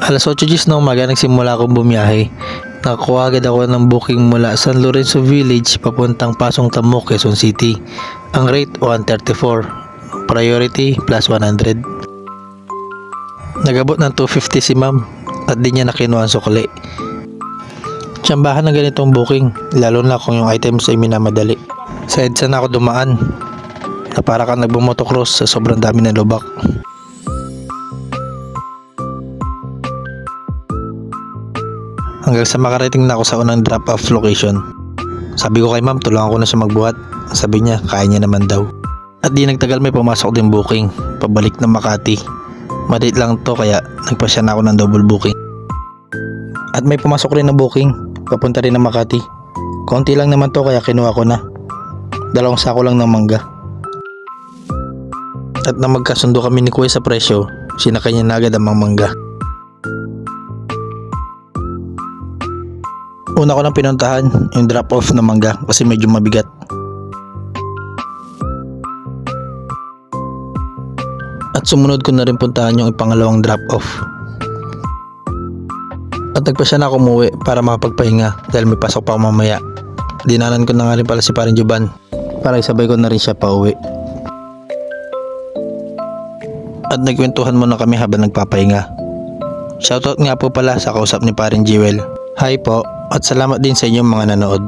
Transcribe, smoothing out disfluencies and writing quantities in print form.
Alas 8:10 ng umaga nagsimula akong bumiyahe. Nakakuha agad ako ng booking mula San Lorenzo Village papuntang Pasong Tamo, Quezon City. Ang rate 134, priority plus 100. Nagabot ng 250 si ma'am at di niya nakinuha ang sukli. Tsambahan ng ganitong booking, lalo na kung yung items ay minamadali. Sa EDSA na ako dumaan na para kang nagbumotocross sa sobrang dami ng lubak. Hanggang sa makarating na ako sa unang drop-off location. Sabi ko kay ma'am, tulungan ko na siya magbuhat. Sabi niya, kaya niya naman daw. At di nagtagal may pumasok din booking, pabalik ng Makati. Madate lang to kaya nagpasya na ako ng double booking. At may pumasok rin na booking, papunta rin ng Makati. Konti lang naman to kaya kinuha ko na. 2 sako lang ng mangga. At na magkasundo kami ni Kuya sa presyo, sinakay niya na agad ang mangga. Una ko nang pinuntahan yung drop off ng mangga kasi medyo mabigat. At sumunod ko na rin puntahan yung ipangalawang drop off. At nagpasya na ako umuwi para makapagpahinga dahil may pasok pa ako mamaya. Dinanan ko na nga rin pala si Paring Juban para isabay ko na rin siya pa uwi. At nagkwentuhan muna kami habang nagpapahinga. Shoutout nga po pala sa kausap ni Paring Jewel. Hi po, at salamat din sa inyong mga nanood.